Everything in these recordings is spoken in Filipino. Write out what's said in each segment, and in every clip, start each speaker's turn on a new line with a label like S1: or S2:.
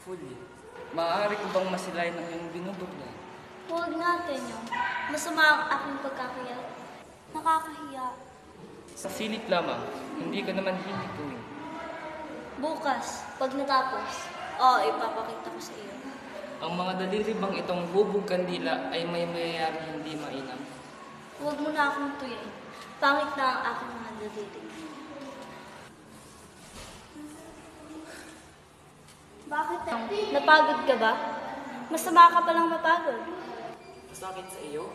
S1: Fully, maaari ko bang masilayan ang iyong binubuglan?
S2: Huwag natin yun. Masama ang aking pagkakaya. Nakakahiya.
S1: Sa silip lamang, hindi ka naman hihituin.
S2: Bukas, pag natapos, ipapakita ko sa iyo.
S1: Ang mga daliri bang itong hubog kandila ay may mayayari hindi mainam?
S2: Huwag mo na akong tuyin. Pangit na ang aking mga daliri. Bakit? Napagod ka ba? Masama ka palang mapagod.
S1: Masakit sa iyo?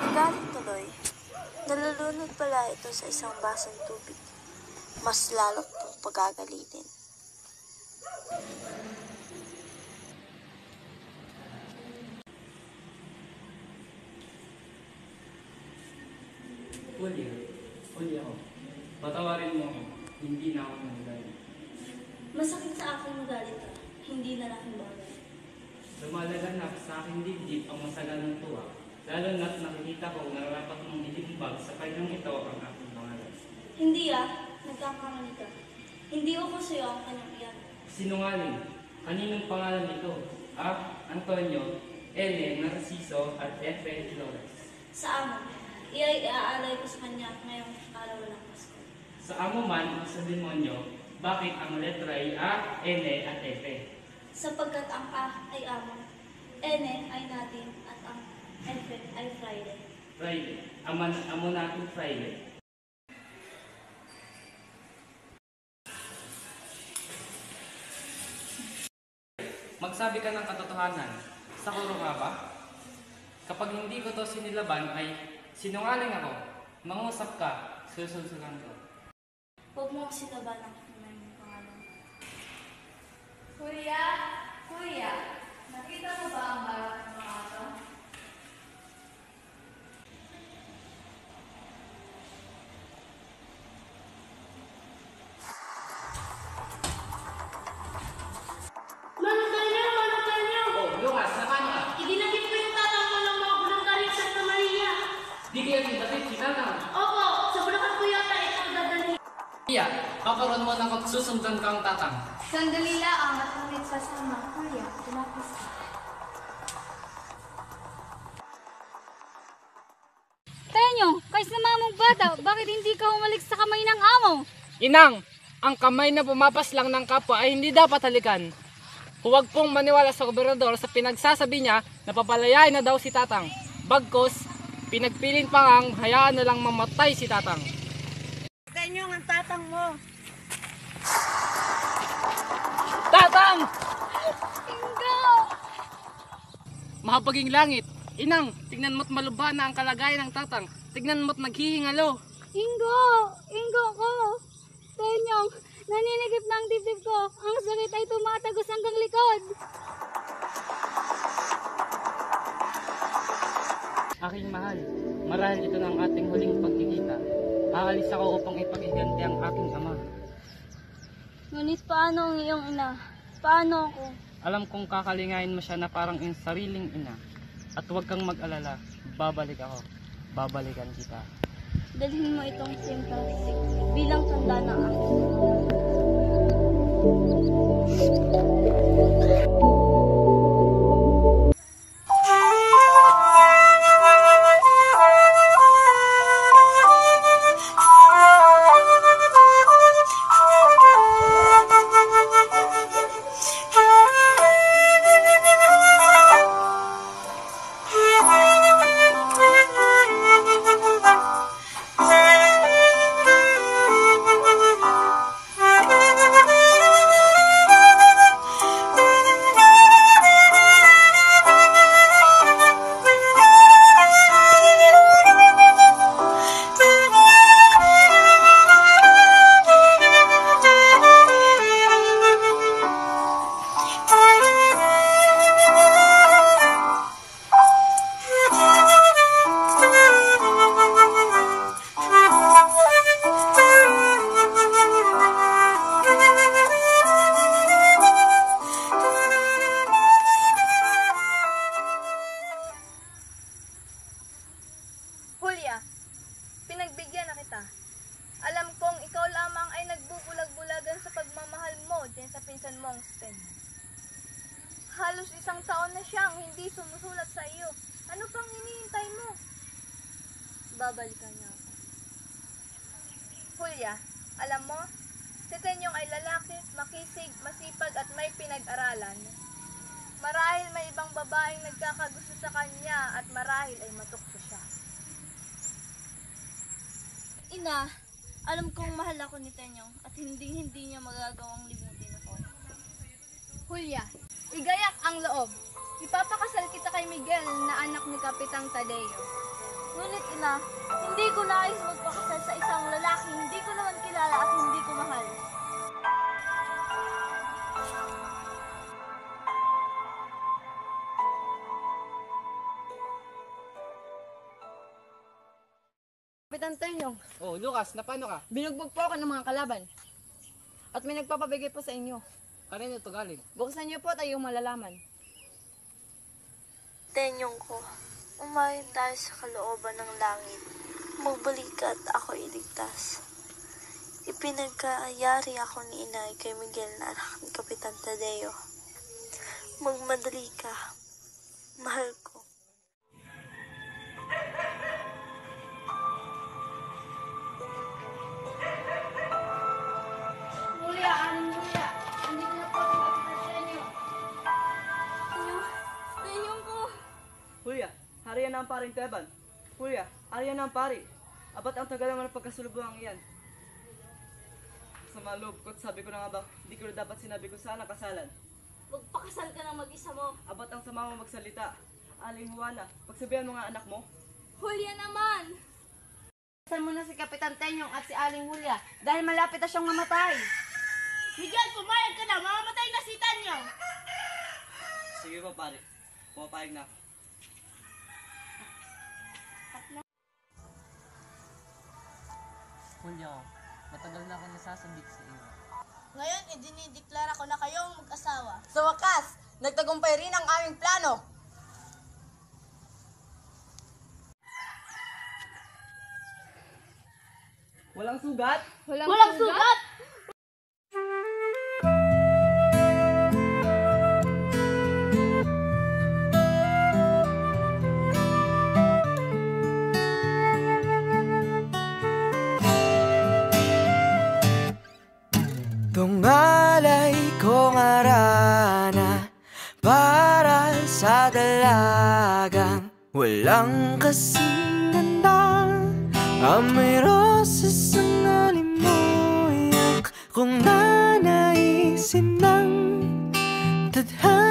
S3: Galit tuloy. Nalulunod pala ito sa isang basong tubig. Mas lalo itong pagagalitin.
S1: Huli ako. Patawarin mo ako. Hindi na ako nagalit.
S2: Masakit sa akin magalit ka. Hindi na lang bagay.
S1: Lumalaganap sa aking dibdib ang masaganang tuwa. Lalo na't nakikita ko na rapat mong ilimbag sa kanyang ito ang aking pangalan.
S2: Hindi nagkakamali ka. Hindi ko sa'yo ang kanyang iyan.
S1: Sinungaling. Kaninong pangalan ito? Antonio, Ellen, Narciso, at Efe Flores.
S2: Sa amo, iaalay ko sa kanya ngayong araw ng Pasko.
S1: Sa amo man, sa demonyo, bakit ang letra ay A, N, at F?
S2: Sapagkat ang A ay amo, N ay natin, at ang F ay Friday.
S1: Friday. Amo natin Friday. Magsabi ka ng katotohanan. Sa kuro nga ba? Kapag hindi ko to sinilaban ay sinungaling ako. Mangusap ka, susunsulan ko.
S2: Huwag mo kasi laban ang kanyang pangalan.
S4: Kuya, nakita mo ba ang barak ng mga ito?
S2: Managkanyo!
S1: Oh, Lucas, napaano ka?
S2: Idinagit ko yung tatang ko ng mga bulang galing Santa Maria.
S1: Di kayo kinapit, sinanang.
S2: Opo, sa bulakan ko yata ito dadalhin.
S1: Iya, paparoon mo na kung susundan ka ang tatang.
S4: Sandali lang at ngunit sasama. Kuya, tumapos ka.
S5: Tenyo, kay sa mamong bata, bakit hindi ka humalik sa kamay ng amo?
S6: Inang, ang kamay na pumapas lang ng kapwa ay hindi dapat halikan. Huwag pong maniwala sa gobernador sa pinagsasabi niya na papalayain na daw si Tatang. Bagkos, pinagpilin pa ngang hayaan na lang mamatay si Tatang.
S3: Tenyo ang tatang mo.
S6: Tatang!
S5: Ingo!
S6: Mahapaging langit. Inang, tignan mo't malubha na ang kalagayan ng Tatang. Tignan mo't naghihingalo.
S5: Ingo ko! Tenyong, naninigip ng dibdib ko. Ang sakit ay tumatagos hanggang likod.
S1: Aking mahal, marahil ito na ang ating huling pagkikita. Aalis ako upang ipag-iganti ang aking ama.
S5: Ngunit paano ang iyong ina? Paano ako?
S1: Alam kong kakalingayin mo siya na parang sariling ina. At huwag kang mag-alala, babalik ako. Babalikan kita.
S5: Dalhin mo itong simplastik bilang tanda ng aking
S3: Halos 1 taon na siyang hindi sumusulat sa iyo. Ano pang hinihintay mo? Babalikan niya ako. Julia, alam mo, si Tenyong ay lalaki, makisig, masipag at may pinag-aralan. Marahil may ibang babaeng nagkakagusto sa kanya at marahil ay matukso siya.
S2: Ina, alam kong mahal ako ni Tenyong at hindi niya magagawang limutin ako.
S3: Julia, igayak ang loob. Ipapakasal kita kay Miguel na anak ni Kapitang Tadeo.
S2: Ngunit ina, hindi ko nais magpakasal sa isang lalaki hindi ko naman kilala at hindi ko mahal.
S3: Kapitan Tenyong,
S6: Oh, Lucas, na paano ka?
S3: binugbog po ako ng mga kalaban. At may nagpapabigay po sa inyo.
S6: Kanino to galing?
S3: Buksan niyo po at iyong malalaman.
S5: Tenyong ko, umayon tayo sa kalooban ng langit. Magbalik ka at ako iligtas. Ipinagkaayari ako ni inay kay Miguel na anak ni Kapitan Tadeo. Magmadali ka. Mahal ko.
S3: Julia, Julia, andito na po si Kapitan Tenyong.
S2: Tenyong ko!
S7: Julia, hariyan na ang paring Teban. Julia, hariyan na ang pari. Abat ang tagal naman ng pagkasulubong iyan. Sa maloob ko, sabi ko na nga ba, hindi ko na dapat sinabi ko sana kasalan.
S2: Magpakasal ka ng mag-isa mo.
S7: Abat ang sama mo magsalita. Aling Juana, pagsabihan mo nga anak mo.
S2: Julia naman!
S3: Saan mo na si Kapitan Tenyong at si Aling Julia dahil malapit na siyang mamatay.
S2: Miguel, pumayag ka na! Mamamatay na si Tenyong!
S7: Sige pa pare, pumapayag na ako.
S6: Julio, matagal na ako nasasabik sa iyo.
S2: Ngayon, idinideklara ko na kayong mag-asawa.
S8: Sa wakas, nagtagumpay rin ang aming plano.
S7: Walang sugat?
S3: Walang sugat!
S9: Tungalay kong arana para sa dalagang walang kasing ganda. Amoy rosas ang alimoyak kung nanaisin ng tadhana.